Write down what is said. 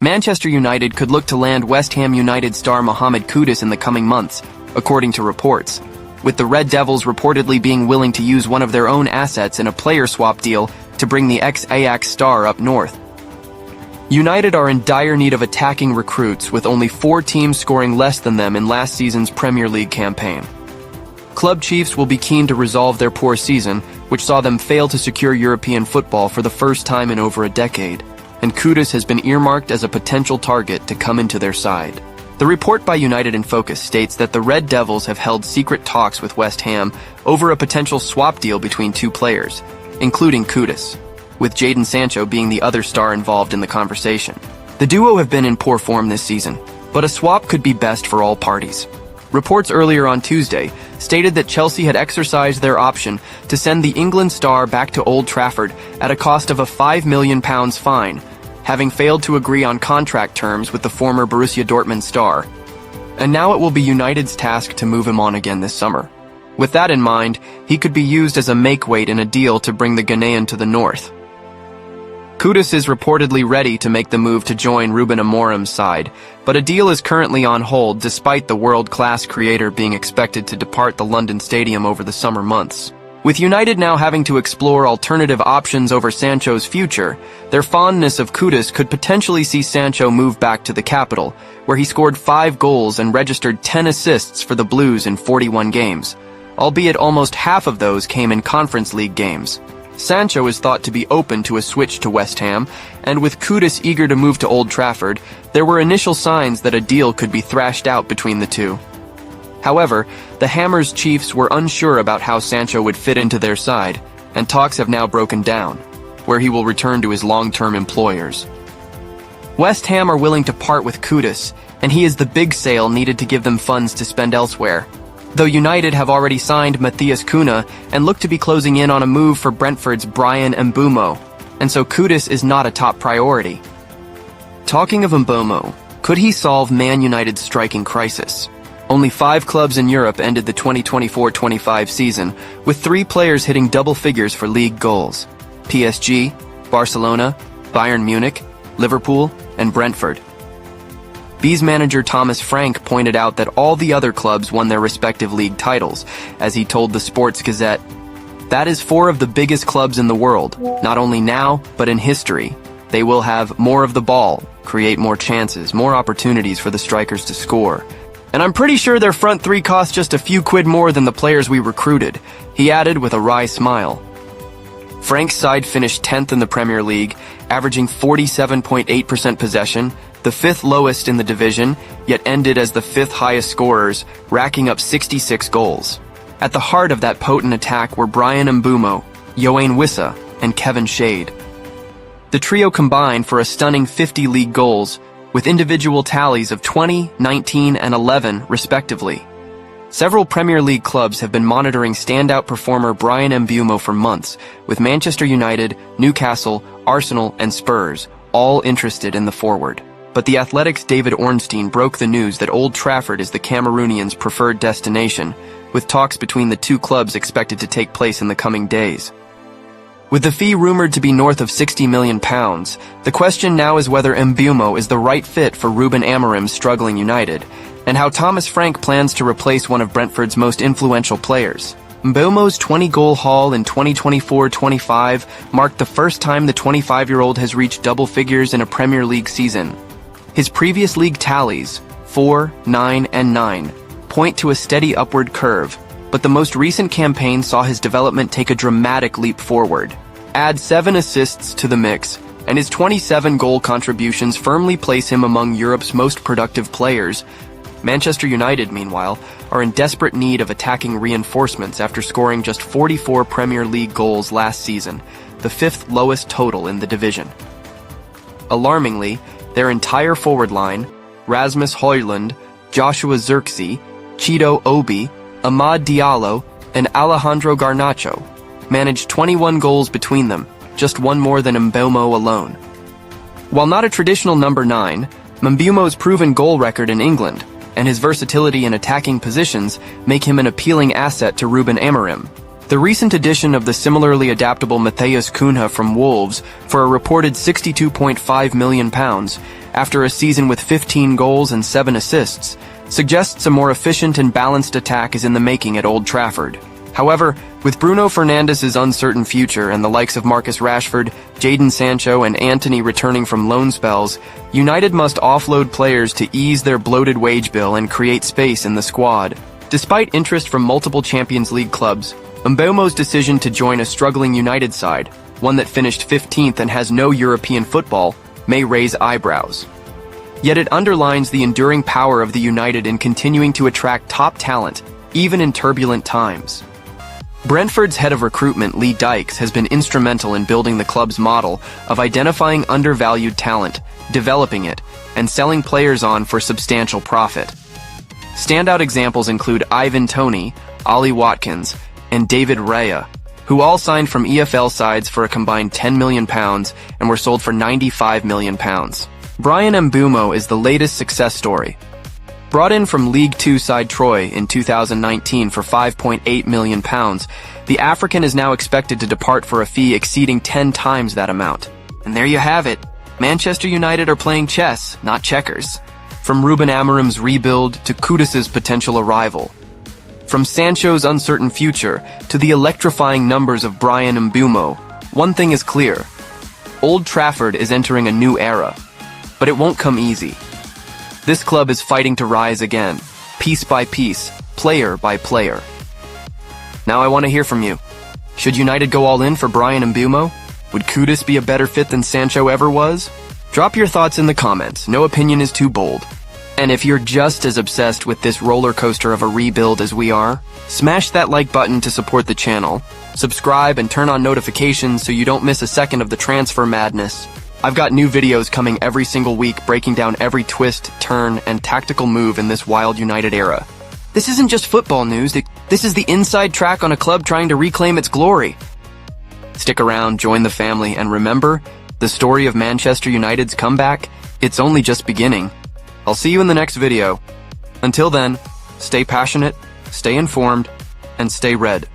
Manchester United could look to land West Ham United star Mohammed Kudus in the coming months, according to reports, with the Red Devils reportedly being willing to use one of their own assets in a player swap deal to bring the ex-Ajax star up north. United are in dire need of attacking recruits, with only 4 teams scoring less than them in last season's Premier League campaign. Club chiefs will be keen to resolve their poor season, which saw them fail to secure European football for the first time in over a decade, and Kudus has been earmarked as a potential target to come into their side. The report by United in Focus states that the Red Devils have held secret talks with West Ham over a potential swap deal between 2 players, including Kudus, with Jadon Sancho being the other star involved in the conversation. The duo have been in poor form this season, but a swap could be best for all parties. Reports earlier on Tuesday stated that Chelsea had exercised their option to send the England star back to Old Trafford at a cost of a £5 million fine, having failed to agree on contract terms with the former Borussia Dortmund star. And now it will be United's task to move him on again this summer. With that in mind, he could be used as a make-weight in a deal to bring the Ghanaian to the north. Kudus is reportedly ready to make the move to join Ruben Amorim's side, but a deal is currently on hold despite the world-class creator being expected to depart the London stadium over the summer months. With United now having to explore alternative options over Sancho's future, their fondness of Kudus could potentially see Sancho move back to the capital, where he scored 5 goals and registered 10 assists for the Blues in 41 games, albeit almost half of those came in Conference League games. Sancho is thought to be open to a switch to West Ham, and with Kudus eager to move to Old Trafford, there were initial signs that a deal could be thrashed out between the two. However, the Hammers chiefs were unsure about how Sancho would fit into their side, and talks have now broken down, where he will return to his long-term employers. West Ham are willing to part with Kudus, and he is the big sale needed to give them funds to spend elsewhere. Though United have already signed Matheus Cunha and look to be closing in on a move for Brentford's Bryan and Mbeumo, and so Kudus is not a top priority. Talking of Mbeumo, could he solve Man United's striking crisis? Only 5 clubs in Europe ended the 2024-25 season, with 3 players hitting double figures for league goals: PSG, Barcelona, Bayern Munich, Liverpool, and Brentford. B's manager Thomas Frank pointed out that all the other clubs won their respective league titles, as he told the Sports Gazette, "That is 4 of the biggest clubs in the world, not only now, but in history. They will have more of the ball, create more chances, more opportunities for the strikers to score. And I'm pretty sure their front 3 cost just a few quid more than the players we recruited," he added with a wry smile. Frank's side finished 10th in the Premier League, averaging 47.8% possession, the 5th lowest in the division, yet ended as the 5th highest scorers, racking up 66 goals. At the heart of that potent attack were Bryan and Mbeumo, Yoane Wissa, and Kevin Shade. The trio combined for a stunning 50 league goals, with individual tallies of 20, 19, and 11, respectively. Several Premier League clubs have been monitoring standout performer Bryan and Mbeumo for months, with Manchester United, Newcastle, Arsenal, and Spurs all interested in the forward. But The Athletic's David Ornstein broke the news that Old Trafford is the Cameroonians' preferred destination, with talks between the 2 clubs expected to take place in the coming days. With the fee rumored to be north of £60 million, the question now is whether Mbeumo is the right fit for Ruben Amorim's struggling United, and how Thomas Frank plans to replace one of Brentford's most influential players. Mbeumo's 20-goal haul in 2024-25 marked the first time the 25-year-old has reached double figures in a Premier League season. His previous league tallies, 4, 9, and 9, point to a steady upward curve, but the most recent campaign saw his development take a dramatic leap forward. Add 7 assists to the mix, and his 27 goal contributions firmly place him among Europe's most productive players. Manchester United, meanwhile, are in desperate need of attacking reinforcements after scoring just 44 Premier League goals last season, the 5th lowest total in the division. Alarmingly, their entire forward line, Rasmus Højlund, Joshua Zirkzee, Chido Obi, Amad Diallo, and Alejandro Garnacho, managed 21 goals between them, just 1 more than Mbeumo alone. While not a traditional number 9, Mbeumo's proven goal record in England and his versatility in attacking positions make him an appealing asset to Ruben Amorim. The recent addition of the similarly adaptable Matheus Cunha from Wolves for a reported £62.5 million after a season with 15 goals and 7 assists suggests a more efficient and balanced attack is in the making at Old Trafford. However, with Bruno Fernandes's uncertain future and the likes of Marcus Rashford, Jadon Sancho, and Antony returning from loan spells, United must offload players to ease their bloated wage bill and create space in the squad. Despite interest from multiple Champions League clubs, Mbeumo's decision to join a struggling United side, one that finished 15th and has no European football, may raise eyebrows. Yet it underlines the enduring power of the United in continuing to attract top talent, even in turbulent times. Brentford's head of recruitment, Lee Dykes, has been instrumental in building the club's model of identifying undervalued talent, developing it, and selling players on for substantial profit. Standout examples include Ivan Toney, Ollie Watkins, and David Raya, who all signed from EFL sides for a combined £10 million and were sold for £95 million. Bryan Mbeumo is the latest success story. Brought in from League Two side Troy in 2019 for £5.8 million, the African is now expected to depart for a fee exceeding 10 times that amount. And there you have it. Manchester United are playing chess, not checkers. From Ruben Amorim's rebuild to Kudus's potential arrival. From Sancho's uncertain future to the electrifying numbers of Bryan Mbeumo, one thing is clear. Old Trafford is entering a new era. But it won't come easy. This club is fighting to rise again, piece by piece, player by player. Now I want to hear from you. Should United go all in for Bryan Mbeumo? Would Kudus be a better fit than Sancho ever was? Drop your thoughts in the comments. No opinion is too bold. And if you're just as obsessed with this roller coaster of a rebuild as we are, smash that like button to support the channel, subscribe and turn on notifications so you don't miss a second of the transfer madness. I've got new videos coming every single week breaking down every twist, turn, and tactical move in this wild United era. This isn't just football news, this is the inside track on a club trying to reclaim its glory. Stick around, join the family, and remember, the story of Manchester United's comeback, it's only just beginning. I'll see you in the next video. Until then, stay passionate, stay informed, and stay red.